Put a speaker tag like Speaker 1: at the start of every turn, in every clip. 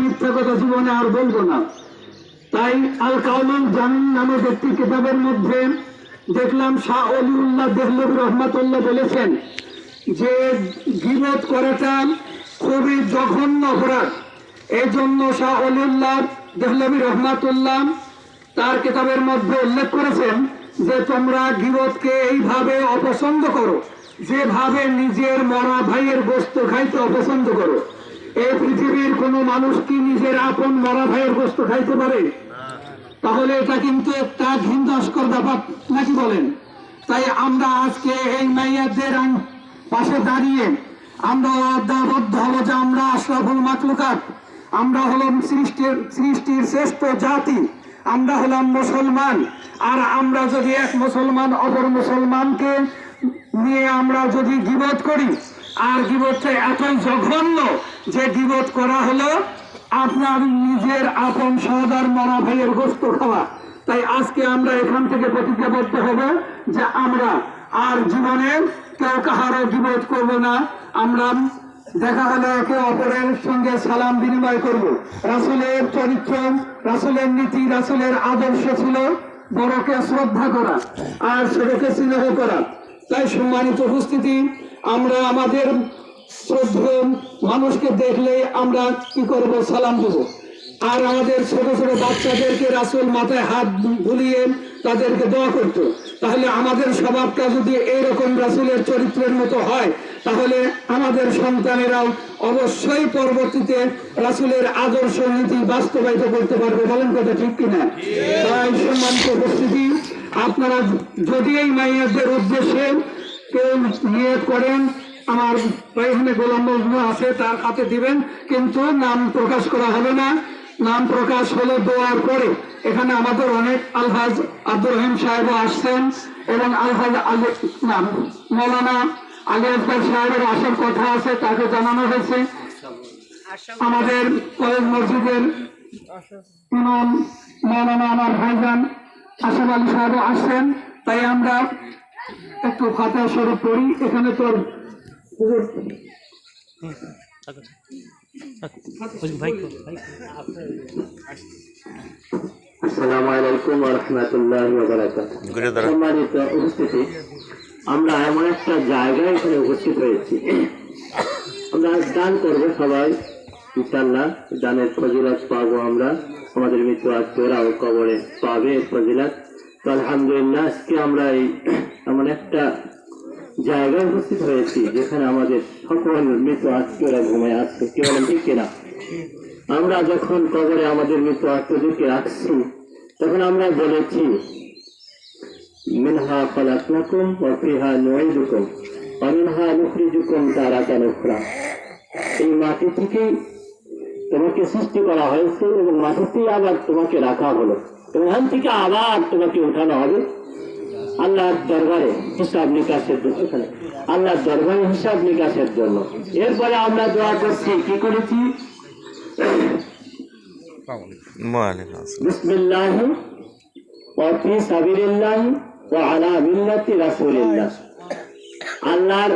Speaker 1: মিথ্যা কথা জীবনে আর বলবো না। তাই আল কাউলুল জামিল নামক একটি কিতাবের মধ্যে দেখলাম শাহ অলিউল্লাহ দেহলভী রহমাতুল্লাহ বলেছেন যে গীবত করাটা খুবই জঘন্য অপরাধ। এই জন্য শাহ অলিউল্লাহ দেহলভী রহমাতুল্লাহ তার কিতাবের মধ্যে উল্লেখ করেছেন যে তোমরা গীবতকে এইভাবে অপছন্দ করো যেভাবে নিজের মরা ভাইয়ের গোশত খাইতে অপছন্দ করো। এই পৃথিবীর কোনো মানুষ কি নিজের আপন মরা ভাইয়ের গোশত খাইতে পারে? তাহলে এটা কিন্তু একটা ঘৃণাস্পদ ব্যাপার নাকি বলেন? তাই আমরা আজকে এই মাইয়াদের পাশে দাঁড়িয়ে আমরা আবদ্ধ হবো যে আমরা আশরাফুল মাখলুকাত, আমরা হলাম সৃষ্টির শ্রেষ্ঠ জাতি, আমরা হলাম মুসলমান। আর আমরা যদি এক মুসলমান অপর মুসলমানকে নিয়ে আমরা যদি গীবত করি, আর গীবতটা এতই জঘন্য যে গীবত করা হলো আপনার নিজের আপন সহোদর মরা ভাইয়ের গোশত খাওয়া। তাই আজকে আমরা এখান থেকে প্রতিজ্ঞাবদ্ধ হব যে আমরা আর জীবনে কেউ কাহারও গীবত করব না। আমরা দেখা হলে একে অপরের সঙ্গে সালাম বিনিময় করব। রাসূলের চরিত্র, রাসূলের নীতি, রাসূলের আদর্শ ছিল বড়কে শ্রদ্ধা করা আর ছোটকে স্নেহ করা। তাই সম্মানিত উপস্থিতি, আমরা আমাদের শ্রদ্ধেয় মানুষকে দেখলে আমরা কি করব? সালাম দেব। আর আমাদের ছোট ছোট বাচ্চাদেরকে রাসূল মাথায় হাত বুলিয়ে তাদেরকে দোয়া করতো। তাহলে আমাদের স্বভাবটা যদি এইরকম রাসূলের চরিত্রের মতো হয়, তাহলে আমাদের সন্তানেরাও অবশ্যই পরবর্তীতে রাসূলের আদর্শ নীতি বাস্তবায়িত করতে পারবে। বলেন কথা ঠিক কিনা? তাই সম্মানিত উপস্থিতি, আপনারা যদি এই মাইয়াদের উদ্দেশ্যে কেউ নিয়ত করেন, আমার এখানে গোলাম মজনু আছে, তার হাতে দিবেন, কিন্তু নাম প্রকাশ করা হবে না। নাম প্রকাশ হলো দোয়ার পরে। এখানে আমাদের অনেক আলহাজ আব্দুর রহিম সাহেব আসছেন এবং আলহাজ মৌলানা আলী আকবর সাহেবের আসার কথা আছে, তাকে জানানো হয়েছে। আমাদের কলেজ মসজিদের ইমাম মৌলানা আমার ভাইজান আশরাফ আলী সাহেব আসছেন। তাই আমরা একটু ফাতিহা শরীফ পড়ি। এখানে তোর
Speaker 2: আসসালামু আলাইকুম ওয়া রাহমাতুল্লাহি ওয়া বারাকাতুহু। সম্মানিত উপস্থিতি, আমরা এমন একটা জায়গায় এখানে উপস্থিত হয়েছি, আমরা দান করবো সবাই ইনশাআল্লাহ। দানের ফজিলত পাবো আমরা, আমাদের মৃত্যু আত্মীয়রাও কবরে পাবে ফজিলত। তো আলহামদুলিল্লাহ, আজকে আমরা এই এমন একটা জায়গায় উপস্থিত হয়েছি যেখানে আমাদের সকল মৃত আত্মীয়রা ঘুমায় আছে। কি বলেন ঠিক কিনা? আমরা যখন কবরে আমাদের মৃত আত্মীয়দেরকে রাখছি, তখন আমরা বলেছি মিনহা খালাকনাকুম ওয়া ফিহা নুঈদুকুম ওয়া মিনহা নুখরিজুকুম তারাতান উখরা। এই মাটি থেকেই তোমাকে সৃষ্টি করা হয়েছে এবং মাটিতেই আবার তোমাকে রাখা হলো, এবং এখান থেকে আবার তোমাকে উঠানো হবে আল্লাহর দরবারে হিসাব নিকাশের জন্য। এখানে আল্লাহর দরবারে হিসাব নিকাশের জন্য। এরপরে আমরা দোয়া করছি, কি করেছি? বিসমিল্লাহি ওয়া ফি সাবিলিল্লাহি ওয়া আলা মিল্লাতি রাসূলিল্লাহ। আল্লাহর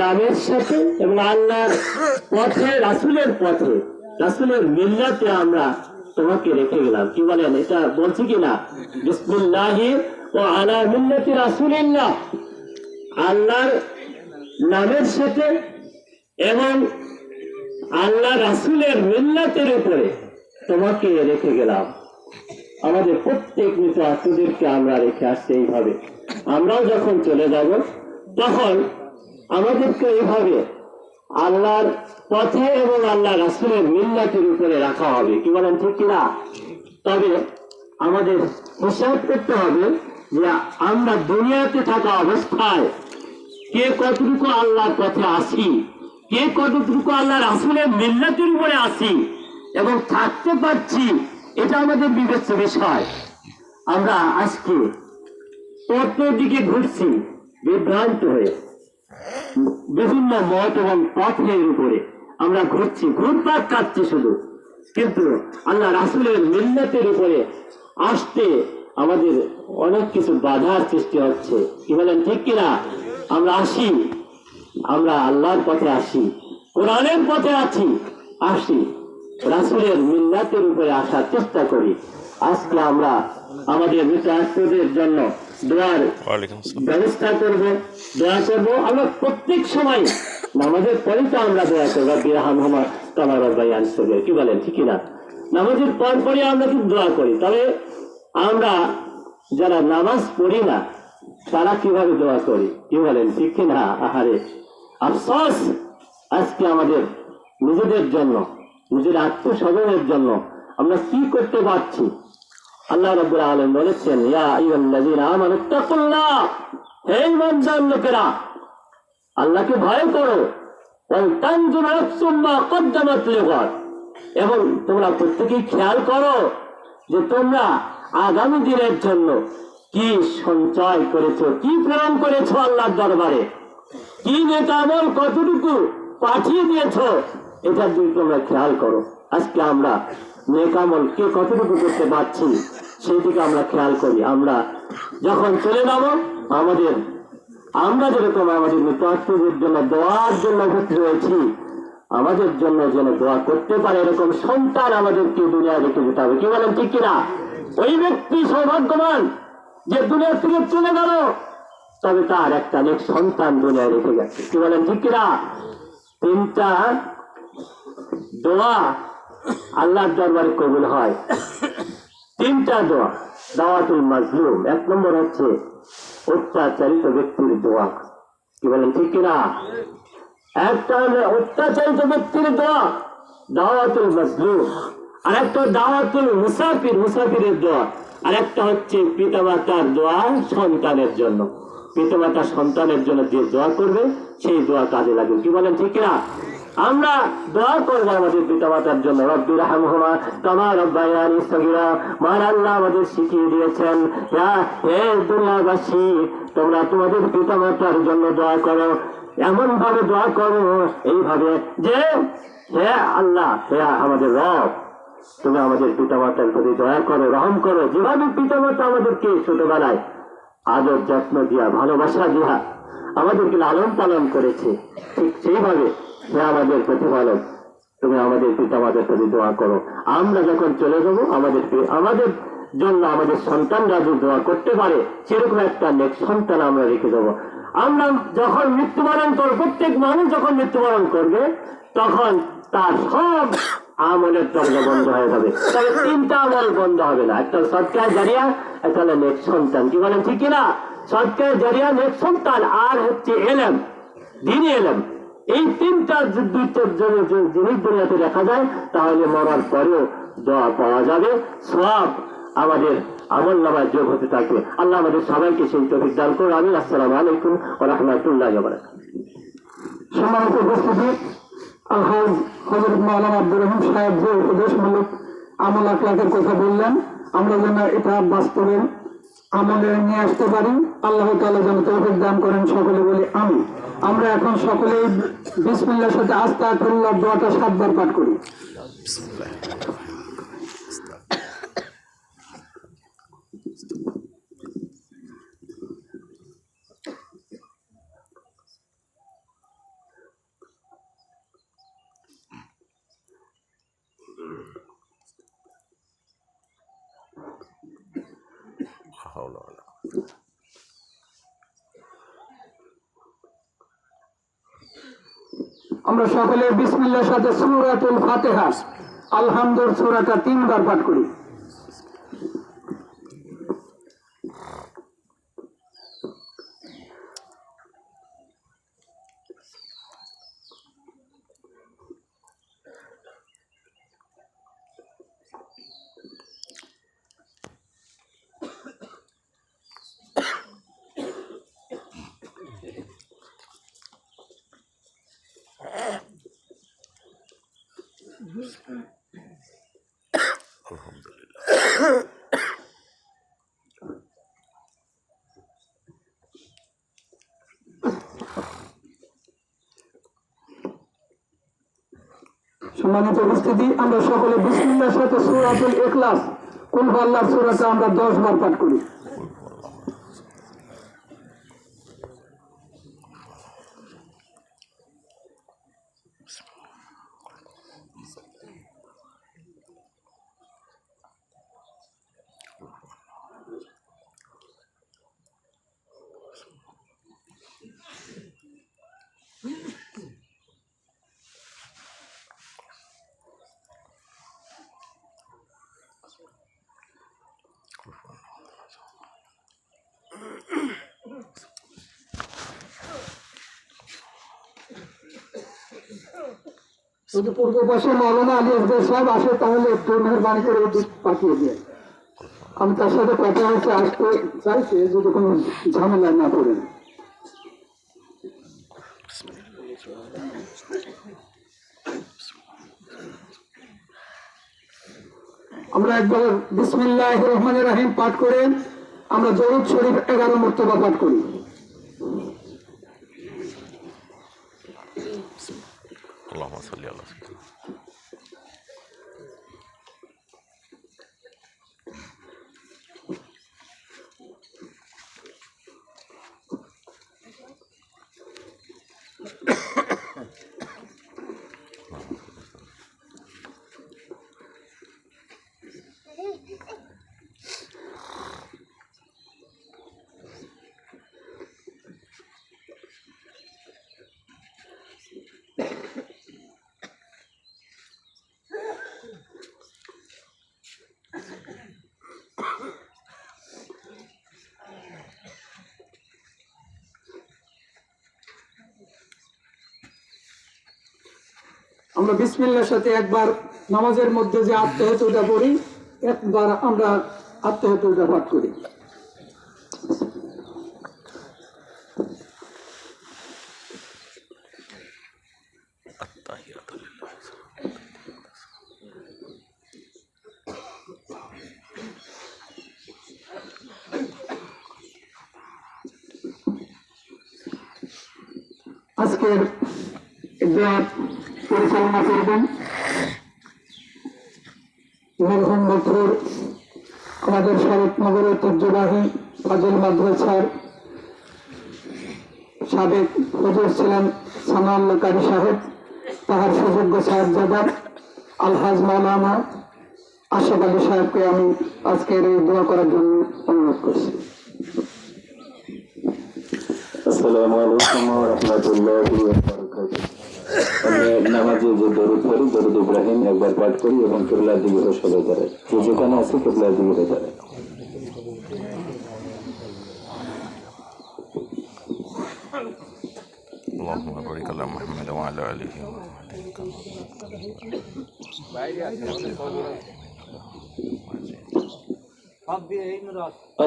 Speaker 2: নামের সাথে এবং আল্লাহর পথে, রাসূলের পথে, রাসূলের মিল্লাতে আমরা তোমাকে রেখে গেলাম। কি বলেন? এটা বলছি কিনা? বিসমিল্লাহি ওয়া আলা মিল্লাতি রাসূলিল্লাহ, আল্লাহর নামের সাথে এবং আল্লাহ রাসূলের মিল্লাতের উপরে তোমাকে রেখে গেলাম। আমাদের প্রত্যেক মৃত আত্মীয়দেরকে আমরা রেখে আসছি এইভাবে। আমরাও যখন চলে যাব, তখন আমাদেরকে এইভাবে আল্লাহর পথে এবং আল্লাহ রাসূলের মিল্লাতের উপরে রাখা হবে। কি বলেন ঠিক কিনা? তবে আমাদের হিসাব করতে হবে যে আমরা দুনিয়াতে থাকা অবস্থায় কে কতটুকু আল্লাহর পথে আসি, কে কতটুকু আল্লাহ রাসূলের মিল্লাতের উপরে আসি এবং থাকতে পারছি, এটা আমাদের বিবেচ্য বিষয়। আমরা আজকে কত দিকে ঘুরছি বিভ্রান্ত হয়ে, বিভিন্ন মত এবং পথের উপরে আমরা ঘুরছি, ঘুরপাক কাটছি শুধু, কিন্তু আল্লাহ রাসূলের মিল্লাতের উপরে আসতে আমাদের অনেক কিছু বাধার সৃষ্টি হচ্ছে। কি বলেন ঠিক কিনা? আমরা আসি, আমরা আল্লাহর পথে আসি, কোরআনের পথে আসি, রাসূলের মিল্লাতের উপরে আসার চেষ্টা করি। আজকে আমরা আমাদের মৃত আত্মীয়দের জন্য দোয়ার ব্যবস্থা করব, দোয়া করব। আমরা প্রত্যেক সময় নামাজের পরে তো আমরা দোয়া করবো, বিরহামহুমা কামা রাব্বায়ানি সগীরা, কি বলেন ঠিক না? নামাজের পর পরে আমরা কিন্তু দোয়া করি। তবে আমরা যারা নামাজ পড়ি না তারা কিভাবে দোয়া করি, কি বলেন ঠিক না? আহারে আফসোস, আজকে আমাদের নিজেদের জন্য, নিজের আত্মস্বজনের জন্য আমরা কি করতে পারছি। আল্লাহ রাব্বুল আলামিন বলেছেন, ইয়া আইয়ুহাল্লাযীনা আমানু তাকুল্লাহ, হে ঈমানদার লোকেরা আল্লাহকে ভয় করো, ওয়াল তানজুর নাফসুম মা কদ্দামাত লিগাদ, এবং তোমরা প্রত্যেকেই খেয়াল করো যে তোমরা আগামী দিনের জন্য কি সঞ্চয় করেছো, কি প্রেরণ করেছো আল্লাহর দরবারে, কি নেক আমল কতটুকু পাঠিয়ে দিয়েছো, এটার দিকে তোমরা খেয়াল করো। আজকে আমরা নেক আমল কে কতটুকু করতে পারছি সেই দিকে আমরা খেয়াল করি। আমরা যখন চলে যাব আমরা যেরকম আমাদের মৃত আত্মীয়দের জন্য দোয়ার জন্য উপস্থিত রয়েছি, আমাদের জন্য যেন দোয়া করতে পারে এরকম সন্তান আমাদেরকে দুনিয়া রেখে যেতে হবে, কি বলেন ঠিক কিনা? ওই ব্যক্তি সৌভাগ্যবান যে দুনিয়া থেকে চলে গেল, তবে তার একটা নেক সন্তান দুনিয়ায় রেখে গেছে, কি বলেন ঠিক কিনা? তিনটা দোয়া আল্লাহর দরবারে কবুল হয়। তিনটা দোয়া, দাওয়াতুল মাজলুম, এক নম্বর হচ্ছে অত্যাচারিত ব্যক্তির দোয়া, কি বলেন ঠিক কিনা? একটা হলো অত্যাচারিত ব্যক্তির দোয়া, দাওয়াতুল মাজলুম, আর একটা দাওয়াতুল মুসাফিরের দোয়া, আর একটা হচ্ছে পিতামাতার দোয়া সন্তানের জন্য। পিতামাতা সন্তানের জন্য যে দোয়া করবে সেই দোয়া কাজে লাগবে, কি বলেন ঠিক কিনা? আমরা দোয়া করবো আমাদের পিতামাতার জন্য, রব্বিরহামহুমা কামা রাব্বায়ানি সগীরা। মহান আল্লাহ আমাদের শিখিয়ে দিয়েছেন, হে দুনিয়াবাসী তোমরা তোমাদের পিতামাতার জন্য দোয়া করো, এমন ভাবে দোয়া করো এইভাবে যে, হে আল্লাহ, হে আমাদের রব, তুমি আমাদের পিতামাতার প্রতি দয়া করো, রহম করো। যেভাবে পিতামাতা আমাদেরকে ছোটবেলায় আদর যত্ন দিয়া, ভালোবাসা দিয়া আমাদেরকে লালন পালন করেছে, ঠিক সেইভাবে হে আমাদের প্রতিপালক, তুমি আমাদের পিতামাতার প্রতি দোয়া করো। আমরা যখন চলে যাবো আমাদের জন্য আমাদের সন্তানরা যদি দোয়া করতে পারে সেরকম একটা নেক সন্তান আমরা রেখে দেবো। আমরা যখন মৃত্যুবরণ করবো, প্রত্যেক মানুষ যখন মৃত্যুবরণ করবে তখন তার সব আমলের দরজা বন্ধ হয়ে যাবে, তবে তিনটা আমল বন্ধ হবে না। একটা সদকা জারিয়া, একটা হলো নেক সন্তান, কি বলেন ঠিক কিনা? সদকা জারিয়া, নেক সন্তান, আর হচ্ছে এলেম, দ্বীনি এলেম। এই তিনটা জিনিস দুনিয়াতে দেখা যায়, তাহলে মরার পরেও দোয়া পাওয়া যাবে, সওয়াব আমাদের আমল নামায় যোগ হতে থাকবে। আল্লাহ আমাদের সবাইকে সেই তৌফিক দান করুন। আমিন। আসসালামু আলাইকুম ওয়া রাহমাতুল্লাহি ওয়া বারাকাতুহু।
Speaker 1: সম্মানিত উপস্থিতি, আলহাজ হযরত মাওলানা আব্দুর রহিম সাহেব যে উপদেশমূলক আমল আখলাকের কথা বললেন, আমরা যেন এটা বাস্তবে আমলে নিয়ে আসতে পারি, আল্লাহ তাআলা যেন তৌফিক দান করেন, সকলে বলি আমিন। আমরা এখন সকলেই বিসমিল্লাহর সাথে আস্তাগফিরুল্লাহ দোয়াটা 7 বার পাঠ করি। আমরা সকলে বিসমিল্লাহর সাথে সূরাতুল ফাতিহা, আলহামদুর সূরাটা 3 বার পাঠ করি। সম্মানিত উপস্থিতি, আমরা সকলে বিসমিল্লাহর সাথে সূরাতুল ইখলাস, কুল হুয়াল্লাহর সূরাটা আমরা 10 বার পাঠ করি। যদি পূর্ব পাশে মৌলানা আলী আসগর সাহেব আসে তাহলে একটু মেহরবানি করে ওদিক পাঠিয়ে দিয়ে, আমি তার সাথে কথা হচ্ছে, আসতে চাইছে যদি কোনো ঝামেলা না করেন। আমরা একবার বিসমিল্লাহির রহমানির রহিম পাঠ করে আমরা দরুদ শরীফ 11 মর্তবা পাঠ করি।
Speaker 3: اللهم صل على سيدنا
Speaker 1: আমরা বিসমিল্লাহর সাথে একবার নামাজের মধ্যে যে আত্মহত্যা করি, একবার আমরা আত্মহত্যা পাঠ করি।
Speaker 3: التحيات لله
Speaker 1: আজকের দোয়া পরিচালনা করবেন মরহুম মকরুর, আমাদের শরৎনগরের ঐতিহ্যবাহী ফাজিল মাদ্রাসার সাবেক হুজুর ছিলেন সানাউল্লাহ কারি সাহেব, তাহার সুযোগ্য সাহেবজাদা আলহাজ মাওলানা আশরাফ আলী সাহেবকে আমি আজকের এই দোয়া করার জন্য অনুরোধ করছি।
Speaker 4: আসসালামু আলাইকুম ওয়া রাহমাতুল্লাহি ওয়া বারাকাতুহু। আমরা নামাজে যে দরুদ পড়ি, দরুদ ইব্রাহিম একবার পাঠ করি এবং কিবলার দিকে সরে দাঁড়াই। যে যেখানে আছে কিবলার দিকে দাঁড়াই।
Speaker 3: اللهم بارك على محمد وعلى آله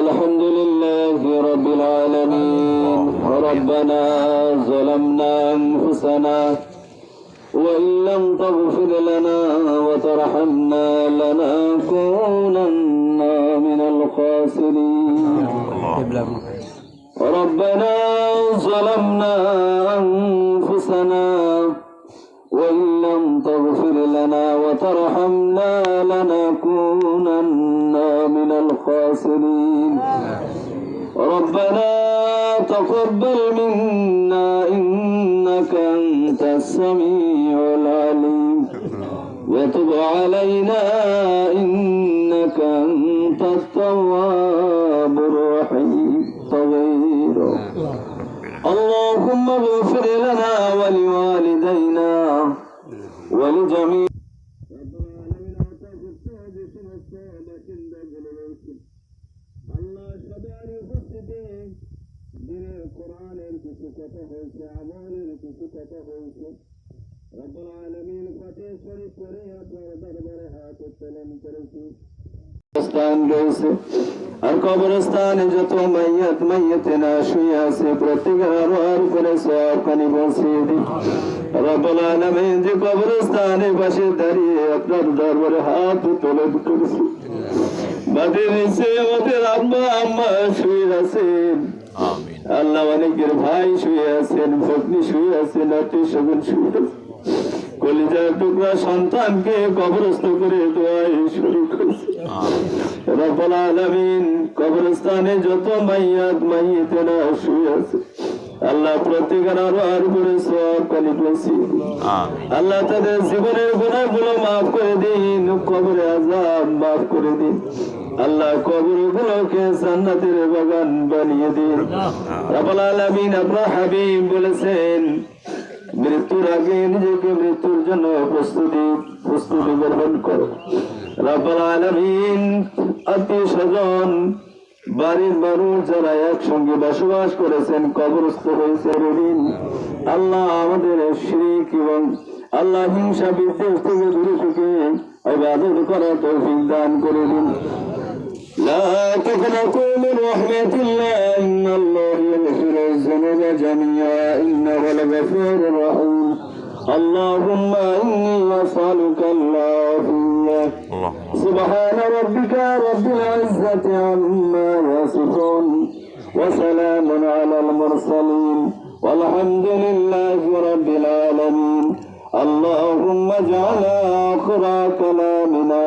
Speaker 4: الحمد لله رب العالمين. ربنا ظلمنا أنفسنا وإن لم تغفر لنا وترحمنا لنكونن من الخاسرين. ربنا ظلمنا أنفسنا وإن لم تغفر لنا وترحمنا لنكونن من الخاسرين. ربنا تقبل منا إنك أنت السميع العليم وتب علينا إنك أنت التواب الرحيم. طويل اللهم اغفر لنا ولوالدينا ولجميع কোরআনের কিছু কথা হয়েছে, আমলের কিছু কথা হয়েছে। রব্বুল আলামিন ফাতিহা শরীফ করে আপনার দরবারে হাত উত্তোলন করেছি। কবরস্থান রয়েছে, আর কবরস্থানে যত মাইয়াতে না শুয়ে আছে প্রত্যেকের আরোহার করে সওয়াবখানি পৌঁছিয়ে দিই। রব্বুল আলামিন যে কবরস্থানের পাশে দাঁড়িয়ে আপনার দরবারে হাত উত্তোলন করেছি, মাটির নিচে আমাদের আম্মা আম্মা শুয়ে আছেন। আল্লাহ অনেকের ভাই শুয়ে আছেন, ভগ্নী শুয়ে আছেন, আত্মীয় স্বজন শুয়ে আছেন। কলিজার টুকরা সন্তানকে কবরস্থ করে দোয়ায় শুরু করেছে। রব্বুল আলামিন কবরস্থানে যত মাইয়াতেরা শুয়ে আছে আল্লাহ প্রত্যেকের আরো করে সওয়াবখানি পৌঁছিয়ে দিন। আল্লাহ তাদের জীবনের গুনাহগুলো মাফ করে দিন, কবরে আযাব মাফ করে দিন। আল্লাহ কবরগুলোকে জান্নাতের বাগান বানিয়ে দিন। রব্বুল আলামিন আপনার হাবিব বলেছেন মৃত্যুর আগে নিজেকে মৃত্যুর জন্য প্রস্তুতি গ্রহণ করো। রব্বুল আলামিন আত্মীয় স্বজন বাড়ির মানুষ যারা একসঙ্গে বসবাস করেছেন কবরস্থ হয়েছে, আল্লাহ আমাদের শিরক এবং আল্লাহ হিংসা বিদ্বেষ থেকে দূরে থেকে ইবাদত করার তৌফিক দান করে দিন। لا تقنطوا من رحمة الله إن الله يغفر الذنوب جميعا إنه الغفور الرحيم. اللهم إني أسألك العافية. سبحان ربك رب العزة عما يصفون وسلام على المرسلين والحمد لله رب العالمين. اللهم اجعل آخر كلامنا